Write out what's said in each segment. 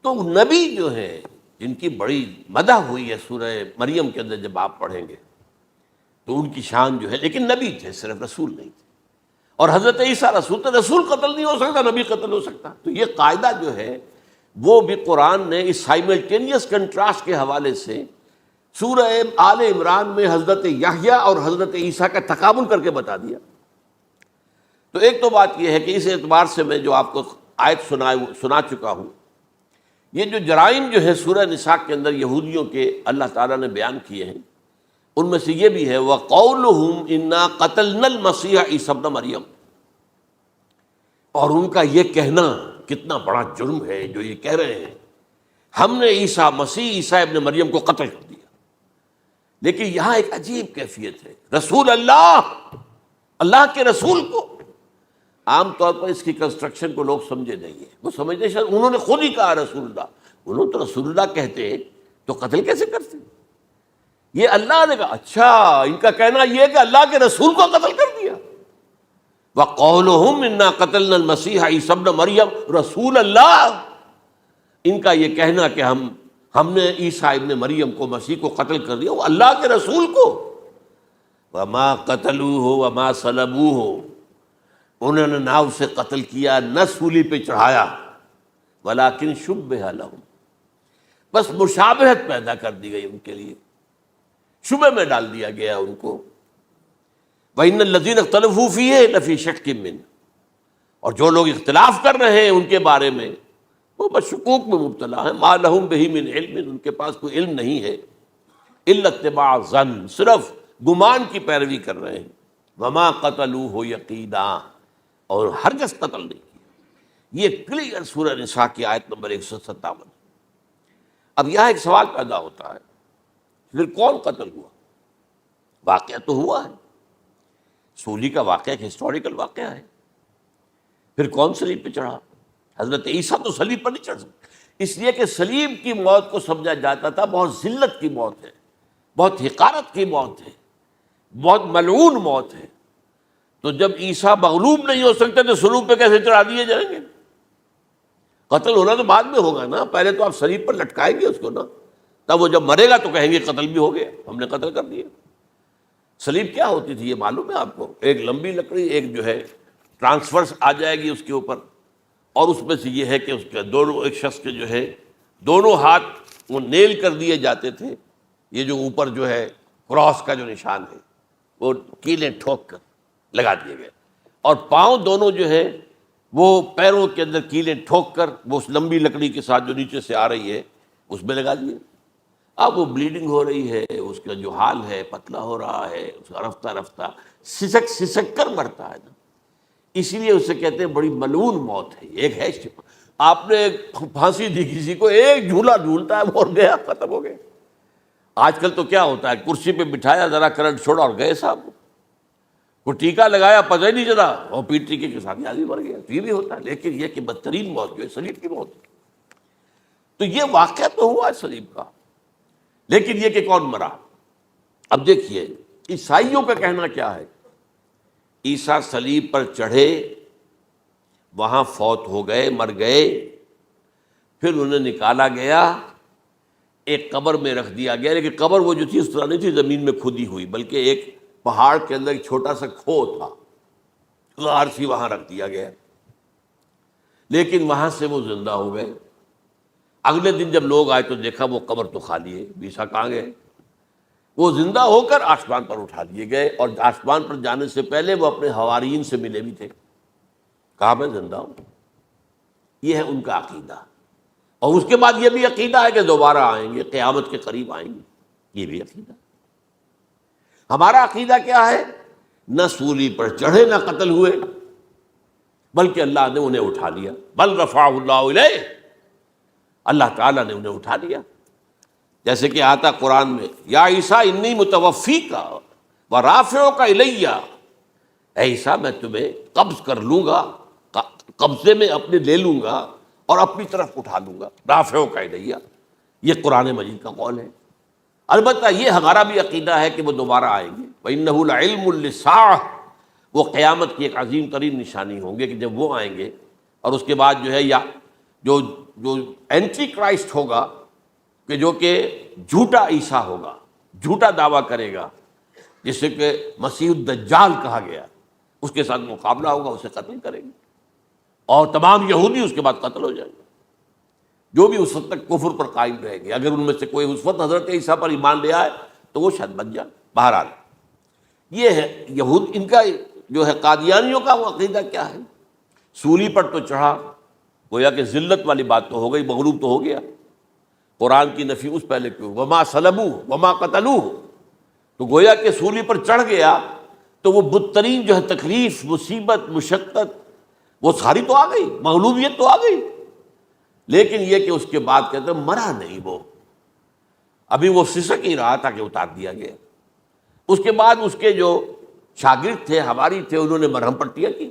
تو نبی جو ہے جن کی بڑی مدح ہوئی ہے سورہ مریم کے اندر، جب آپ پڑھیں گے تو ان کی شان جو ہے، لیکن نبی تھے، صرف رسول نہیں تھے. اور حضرت عیسیٰ رسول تھے، رسول قتل نہیں ہو سکتا، نبی قتل ہو سکتا. تو یہ قاعدہ جو ہے وہ بھی قرآن نے اس سائملٹینیس کنٹراسٹ کے حوالے سے سورہ آل عمران میں حضرت یحییٰ اور حضرت عیسیٰ کا تقابل کر کے بتا دیا. تو ایک تو بات یہ ہے کہ اس اعتبار سے میں جو آپ کو آیت سنا چکا ہوں، یہ جو جرائم جو ہے سورہ نساء کے اندر یہودیوں کے اللہ تعالیٰ نے بیان کیے ہیں، ان میں سے یہ بھی ہے وَقَوْلُهُمْ إِنَّا قَتَلْنَا الْمَسِيحَ عِيسَى ابْنَ مریم، اور ان کا یہ کہنا کتنا بڑا جرم ہے جو یہ کہہ رہے ہیں ہم نے عیسیٰ ابن مریم کو قتل کر دیا. لیکن یہاں ایک عجیب کیفیت ہے، رسول اللہ کے رسول کو. عام طور پر اس کی کنسٹرکشن کو لوگ سمجھے نہیں ہیں، وہ سمجھتے شاید انہوں نے خود ہی کہا رسول اللہ، انہوں تو رسول اللہ کہتے تو قتل کیسے کرتے؟ یہ اللہ نے کہا. اچھا، ان کا کہنا یہ ہے کہ اللہ کے رسول کو قتل کر دیا. وَقَوْلُهُمْ إِنَّا قَتَلْنَا الْمَسِيحَ عِيسَى ابْنَ مریم، رسول اللہ، ان کا یہ کہنا کہ ہم نے عیسیٰ ابن مریم کو، مسیح کو قتل کر دیا، وہ اللہ کے رسول کو. وَمَا قَتَلُوهُ وَمَا صَلَبُوهُ، انہوں نے نہ اسے قتل کیا نہ سولی پہ چڑھایا، وَلَٰكِن شُبِّهَ لَهُمْ، بس مشابہت پیدا کر دی گئی ان کے لیے، شبہ میں ڈال دیا گیا ان کو. وَإِنَّ الَّذِينَ اخْتَلَفُوا فِيهِ لَفِي شَكٍّ مِّنْهُ، اور جو لوگ اختلاف کر رہے ہیں ان کے بارے میں وہ بس شکوک میں مبتلا ہیں. مَا لَهُم بِهِ مِنْ عِلْمٍ، ان کے پاس کوئی علم نہیں ہے. إِلَّا اتِّبَاعَ الظَّنِّ، صرف گمان کی پیروی کر رہے ہیں. وَمَا قَتَلُوهُ يَقِينًا، اور ہرگز قتل نہیں کیا. یہ کلیئر سورہ نساء کی آیت نمبر 157. اب یہاں ایک سوال پیدا ہوتا ہے، پھر کون قتل ہوا؟ واقعہ تو ہوا ہے، سولی کا واقعہ ایک ہسٹوریکل واقعہ ہے. پھر کون صلیب پہ چڑھا؟ حضرت عیسیٰ تو صلیب پر نہیں چڑھ سکتے، اس لیے کہ صلیب کی موت کو سمجھا جاتا تھا بہت ذلت کی موت ہے، بہت حقارت کی موت ہے، بہت ملعون موت ہے. تو جب عیسیٰ مغلوب نہیں ہو سکتے تو صلیب پہ کیسے چڑھا دیے جائیں گے؟ قتل ہونا تو بعد میں ہوگا نا، پہلے تو آپ صلیب پر لٹکائیں گے اس کو نا، تب وہ جب مرے گا تو کہیں گے قتل بھی ہو گیا، ہم نے قتل کر دیا. صلیب کیا ہوتی تھی یہ معلوم ہے آپ کو؟ ایک لمبی لکڑی، ایک جو ہے ٹرانسفرس آ جائے گی اس کے اوپر، اور اس میں سے یہ ہے کہ اس کے دونوں، ایک شخص کے جو ہے دونوں ہاتھ وہ نیل کر دیے جاتے تھے، یہ جو اوپر جو ہے کراس کا جو نشان ہے وہ کیلیں ٹھوک کر لگا دیے گئے، اور پاؤں دونوں جو ہے وہ پیروں کے اندر کیلیں ٹھوک کر وہ اس لمبی لکڑی کے ساتھ جو نیچے سے آ رہی ہے اس میں لگا دیے. اب وہ بلیڈنگ ہو رہی ہے، اس کا جو حال ہے پتلا ہو رہا ہے، اس کا رفتہ رفتہ سسک کر مرتا ہے نا، اسی لیے اسے کہتے ہیں بڑی ملعون موت ہے. ایک ہے آپ نے پھانسی دی کسی کو، ایک جھولا جھولتا ہے وہ گیا، ختم ہو گیا. آج کل تو کیا ہوتا ہے، کرسی پہ بٹھایا، ذرا کرنٹ چھوڑا اور گئے صاحب، وہ ٹیکا لگایا پتہ ہی نہیں چلا، اور پیٹ ٹیکے کے ساتھ آدمی مر گیا. یہ بھی ہوتا ہے، لیکن یہ کہ بدترین موت جو ہے صلیب کی موت. تو یہ واقعہ تو ہوا ہے صلیب کا، لیکن یہ کہ کون مرا؟ اب دیکھیے عیسائیوں کا کہنا کیا ہے. عیسیٰ صلیب پر چڑھے، وہاں فوت ہو گئے، مر گئے، پھر انہیں نکالا گیا، ایک قبر میں رکھ دیا گیا. لیکن قبر وہ جو تھی اس طرح نہیں تھی زمین میں کھودی ہوئی، بلکہ ایک پہاڑ کے اندر ایک چھوٹا سا کھو تھا، غار سی، وہاں رکھ دیا گیا. لیکن وہاں سے وہ زندہ ہو گئے. اگلے دن جب لوگ آئے تو دیکھا وہ قبر تو خالی ہے، عیسیٰ کہاں گئے؟ وہ زندہ ہو کر آسمان پر اٹھا دیے گئے، اور آسمان پر جانے سے پہلے وہ اپنے حواریین سے ملے بھی تھے، کہا میں زندہ ہوں. یہ ہے ان کا عقیدہ. اور اس کے بعد یہ بھی عقیدہ ہے کہ دوبارہ آئیں گے، قیامت کے قریب آئیں گے، یہ بھی عقیدہ. ہمارا عقیدہ کیا ہے؟ نہ سولی پر چڑھے نہ قتل ہوئے، بلکہ اللہ نے انہیں اٹھا لیا. بل رفعہ اللہ الیہ، اللہ تعالیٰ نے انہیں اٹھا لیا. جیسے کہ آتا قرآن میں، یا عیسیٰ انی متوفیک ورافعک الیہ، اے عیسیٰ میں تمہیں قبض کر لوں گا، قبضے میں اپنے لے لوں گا اور اپنی طرف اٹھا لوں گا. رافعک الیہ، یہ قرآن مجید کا قول ہے. البتہ یہ ہمارا بھی عقیدہ ہے کہ وہ دوبارہ آئیں گے. وَإِنَّهُ لَعِلْمٌ لِلسَّاعَةِ، وہ قیامت کی ایک عظیم ترین نشانی ہوں گے کہ جب وہ آئیں گے. اور اس کے بعد جو ہے یا جو جو اینٹی کرائسٹ ہوگا، کہ جو کہ جھوٹا عیسیٰ ہوگا، جھوٹا دعویٰ کرے گا، جسے کہ مسیح الدجال کہا گیا، اس کے ساتھ مقابلہ ہوگا، اسے قتل کریں گے، اور تمام یہودی اس کے بعد قتل ہو جائیں گے، جو بھی اس وقت تک کفر پر قائم رہیں گے۔ اگر ان میں سے کوئی اس وقت حضرت عیسیٰ پر ایمان لے آئے تو وہ شاید بن جائے۔ بہرحال یہ ہے یہود، ان کا جو ہے قادیانیوں کا وہ عقیدہ کیا ہے، سولی پر تو چڑھا، گویا کہ ذلت والی بات تو ہو گئی، مغلوب تو ہو گیا، قرآن کی نفی اس پہلے کیوں، وما صلبوہ وما قتلوہ، تو گویا کہ سولی پر چڑھ گیا تو وہ بدترین جو ہے تکلیف، مصیبت، مشقت، وہ ساری تو آ گئی، مغلوبیت تو آ گئی، لیکن یہ کہ اس کے بعد کہتے ہیں مرا نہیں، وہ ابھی وہ سسک ہی رہا تھا کہ اتار دیا گیا۔ اس کے بعد اس کے جو شاگرد تھے، حواری تھے، انہوں نے مرہم پٹیاں کی،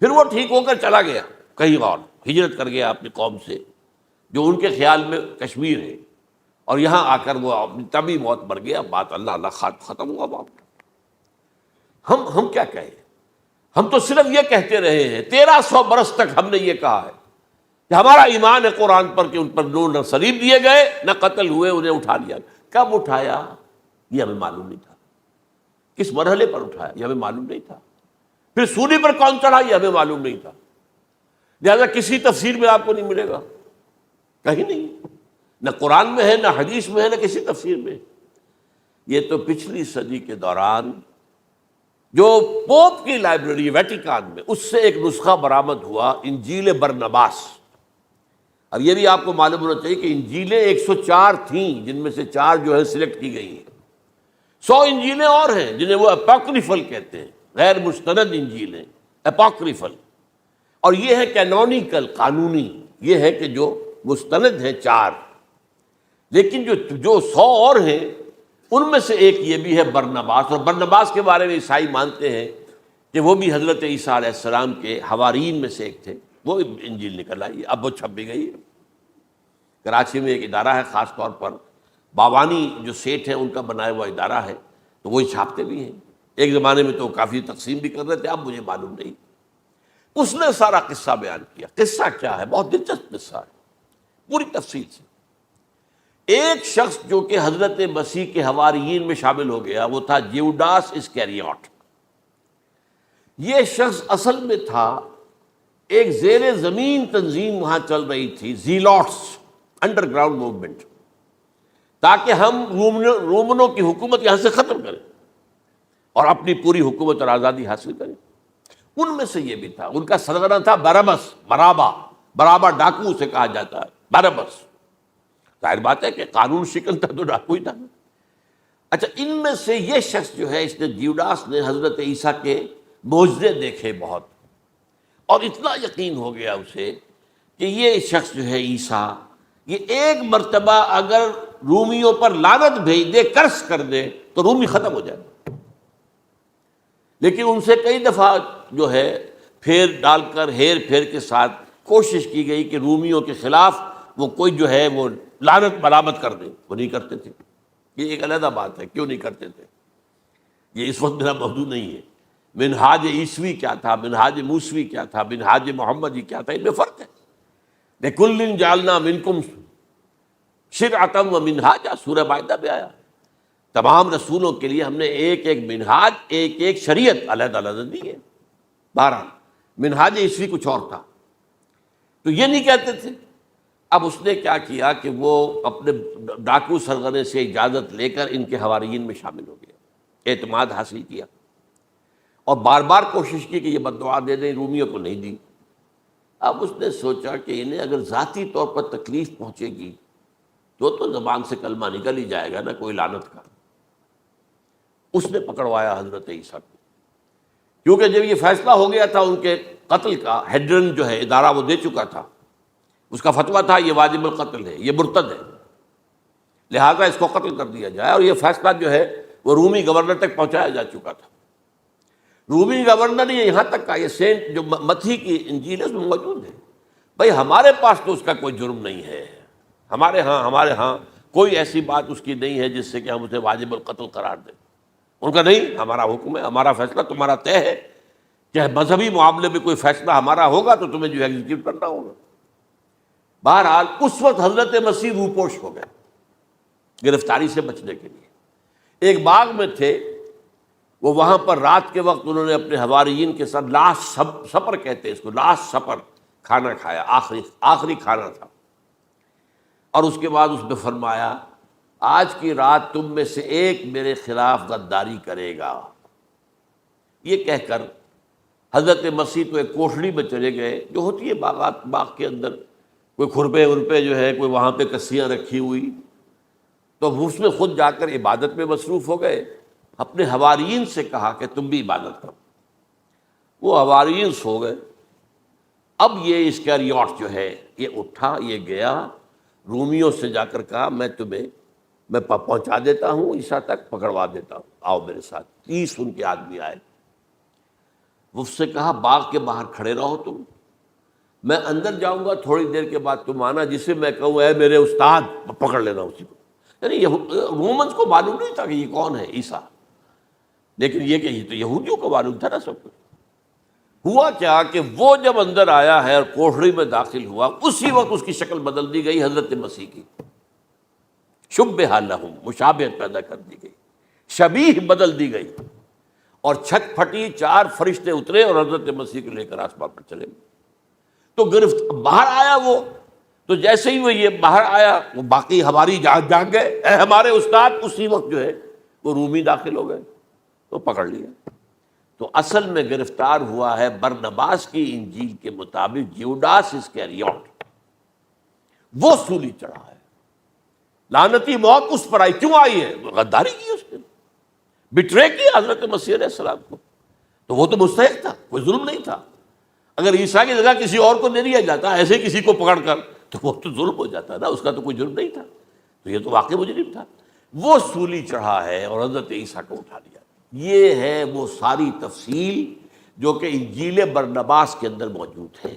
پھر وہ ٹھیک ہو کر چلا گیا کہیں اور، ہجرت کر گیا اپنی قوم سے، جو ان کے خیال میں کشمیر ہے، اور یہاں آ کر وہ طبی موت مر گیا، بات اللہ اللہ ختم ہوا بات۔ ہم کیا کہیں، ہم تو صرف یہ کہتے رہے ہیں، 1300 برس تک ہم نے یہ کہا ہے کہ ہمارا ایمان ہے قرآن پر، کہ ان پر نہ صلیب دیے گئے نہ قتل ہوئے، انہیں اٹھا لیا۔ کب اٹھایا یہ ہمیں معلوم نہیں تھا، کس مرحلے پر اٹھایا یہ ہمیں معلوم نہیں تھا، پھر سولی پر کون چڑھا یہ ہمیں معلوم نہیں تھا، لہذا کسی تفسیر میں آپ کو نہیں ملے گا، کہیں نہیں، نہ قرآن میں ہے، نہ حدیث میں ہے، نہ کسی تفسیر میں۔ یہ تو پچھلی صدی کے دوران جو پوپ کی لائبریری ویٹیکان میں، اس سے ایک نسخہ برآمد ہوا، انجیل برنباس۔ اب یہ بھی آپ کو معلوم ہونا چاہیے کہ انجیلیں 104 تھیں، جن میں سے 4 جو ہے سلیکٹ کی گئی ہیں، 100 انجیلیں اور ہیں جنہیں وہ اپوکریفل کہتے ہیں، غیر مستند انجیلیں، اپوکریفل، اور یہ ہے کینونیکل، قانونی، یہ ہے کہ جو مستند ہیں 4، لیکن جو 100 اور ہیں ان میں سے ایک یہ بھی ہے برنباس، اور برنباس کے بارے میں عیسائی مانتے ہیں کہ وہ بھی حضرت عیسیٰ علیہ السلام کے حوارین میں سے ایک تھے، وہ انجیل نکل آئی، اب وہ چھپ بھی گئی ہے۔ کراچی میں ایک ادارہ ہے، خاص طور پر باوانی جو سیٹھ ہیں ان کا بنایا ہوا ادارہ ہے، تو وہی چھاپتے بھی ہیں، ایک زمانے میں تو کافی تقسیم بھی کر رہے تھے، اب مجھے معلوم نہیں۔ اس نے سارا قصہ بیان کیا۔ قصہ کیا ہے؟ بہت دلچسپ قصہ ہے، پوری تفصیل سے۔ ایک شخص جو کہ حضرت مسیح کے حواریین میں شامل ہو گیا، وہ تھا جیوڈاس اسکیریوٹ۔ یہ شخص اصل میں تھا ایک زیر زمین تنظیم وہاں چل رہی تھی، زیلوٹس، انڈر گراؤنڈ موومنٹ، تاکہ ہم رومنوں کی حکومت یہاں سے ختم کریں اور اپنی پوری حکومت اور آزادی حاصل کریں۔ ان میں سے یہ بھی تھا، ان کا سرغنہ تھا برابس، برابا ڈاکو سے کہا جاتا ہے، برابس۔ ظاہر بات ہے کہ قانون شکن تھا تو ڈاکو ہی تھا۔ اچھا، ان میں سے یہ شخص جو ہے، اس نے جیوڈاس نے حضرت عیسیٰ کے معجزے دیکھے بہت، اور اتنا یقین ہو گیا اسے کہ یہ شخص جو ہے عیسیٰ، یہ ایک مرتبہ اگر رومیوں پر لعنت بھیج دے، کرس کر دے، تو رومی ختم ہو جائے۔ لیکن ان سے کئی دفعہ جو ہے پھیر ڈال کر، ہیر پھیر کے ساتھ کوشش کی گئی کہ رومیوں کے خلاف وہ کوئی جو ہے وہ لعنت ملامت کر دے، وہ نہیں کرتے تھے۔ یہ ایک علیحدہ بات ہے، کیوں نہیں کرتے تھے، یہ اس وقت میرا موضوع نہیں ہے۔ منہاج عیسوی کیا تھا، منہاج موسوی کیا تھا، منہاج محمدی کیا تھا، ان میں فرق ہے۔ لِكُلٍّ جَعَلْنَا مِنْكُمْ شِرْعَةً وَمِنْهَاجًا، سورہ مائدہ میں آیا، تمام رسولوں کے لیے ہم نے ایک ایک منہاج، ایک ایک شریعت علیحدہ علیحدہ دی ہے۔ بہرحال منہاج عیسوی کچھ اور تھا، تو یہ نہیں کہتے تھے۔ اب اس نے کیا کیا کہ وہ اپنے ڈاکو سرغنے سے اجازت لے کر ان کے حواریین میں شامل ہو گیا، اعتماد حاصل کیا، اور بار بار کوشش کی کہ یہ بددعا دے دیں، رومیوں کو نہیں دی۔ اب اس نے سوچا کہ انہیں اگر ذاتی طور پر تکلیف پہنچے گی تو زبان سے کلمہ نکل ہی جائے گا نا، کوئی لعنت کا۔ اس نے پکڑوایا حضرت عیسیٰ کو، کیونکہ جب یہ فیصلہ ہو گیا تھا ان کے قتل کا، ہیڈرن جو ہے ادارہ وہ دے چکا تھا، اس کا فتویٰ تھا یہ واجب القتل ہے، یہ مرتد ہے، لہذا اس کو قتل کر دیا جائے، اور یہ فیصلہ جو ہے وہ رومی گورنر تک پہنچایا جا چکا تھا۔ رومی گورنر نے یہاں تک کہا، یہ سینٹ جو متی کی انجیل ہے اس میں موجود ہے، بھائی ہمارے پاس تو اس کا کوئی جرم نہیں ہے، ہمارے ہاں کوئی ایسی بات اس کی نہیں ہے جس سے کہ ہم اسے واجب القتل قرار دیں۔ ان کا نہیں، ہمارا حکم ہے، ہمارا فیصلہ تمہارا طے ہے کہ مذہبی معاملے میں کوئی فیصلہ ہمارا ہوگا تو تمہیں جو ایگزیکیوٹ کرنا ہوگا۔ بہرحال اس وقت حضرت مسیح روپوش ہو گئے گرفتاری سے بچنے کے لیے، ایک باغ میں تھے وہ، وہاں پر رات کے وقت انہوں نے اپنے حواریین کے ساتھ لاسٹ سپر کہتے ہیں اس کو، لاسٹ سپر کھانا کھایا، آخری کھانا تھا، اور اس کے بعد اس نے فرمایا آج کی رات تم میں سے ایک میرے خلاف غداری کرے گا، یہ کہہ کر حضرت مسیح تو ایک کوٹھڑی میں چلے گئے، جو ہوتی ہے باغ کے اندر، کوئی کھرپے ورپے جو ہے، کوئی وہاں پہ کسیاں رکھی ہوئی، تو اس میں خود جا کر عبادت میں مصروف ہو گئے، اپنے حواریین سے کہا کہ تم بھی عبادت کرو، وہ حواریین سو گئے۔ اب یہ اسکریوٹ جو ہے یہ اٹھا، یہ گیا رومیوں سے جا کر کہا میں پہنچا دیتا ہوں عیسیٰ تک، پکڑوا دیتا ہوں، آؤ میرے ساتھ۔ 30 ان کے آدمی آئے، وہ اس سے کہا باغ کے باہر کھڑے رہو تم، میں اندر جاؤں گا، تھوڑی دیر کے بعد تم آنا، جسے میں کہوں اے میرے استاد، پکڑ لینا اسی کو۔ یعنی رومنس کو معلوم نہیں تھا کہ یہ کون ہے عیسیٰ، لیکن یہ کہ یہ تو یہودیوں کو معلوم تھا نا سب کچھ۔ ہوا کیا کہ وہ جب اندر آیا ہے اور کوٹھڑی میں داخل ہوا، اسی وقت اس کی شکل بدل دی گئی حضرت مسیح کی، شبہ لہم، مشابہت پیدا کر دی گئی، شبیہ بدل دی گئی، اور چھت پھٹی، 4 فرشتے اترے اور حضرت مسیح کو لے کر آسمان پر چلے گئے۔ تو باہر آیا وہ، تو جیسے ہی وہ یہ باہر آیا، وہ باقی ہماری جاگ گئے، اے ہمارے استاد، اسی وقت جو ہے وہ رومی داخل ہو گئے، تو پکڑ لیا۔ تو اصل میں گرفتار ہوا ہے برنباس کی انجیل کے مطابق جیوڈاس اسکریوٹ، وہ سولی چڑھا ہے، لعنتی موت اس پر آئی، کیوں آئی ہے؟ غداری کی اس نے، بٹرے کیا حضرت مسیح علیہ السلام کو، تو وہ تو مستحق تھا، کوئی ظلم نہیں تھا۔ اگر عیسیٰ کی جگہ کسی اور کو دے دیا جاتا ایسے کسی کو پکڑ کر، تو وہ تو ظلم ہو جاتا نا، اس کا تو کوئی جرم نہیں تھا، تو یہ تو واقعی مجرم تھا۔ وہ سولی چڑھا ہے اور حضرت عیسیٰ کو اٹھا لیا۔ یہ ہے وہ ساری تفصیل جو کہ انجیل برنباس کے اندر موجود ہے۔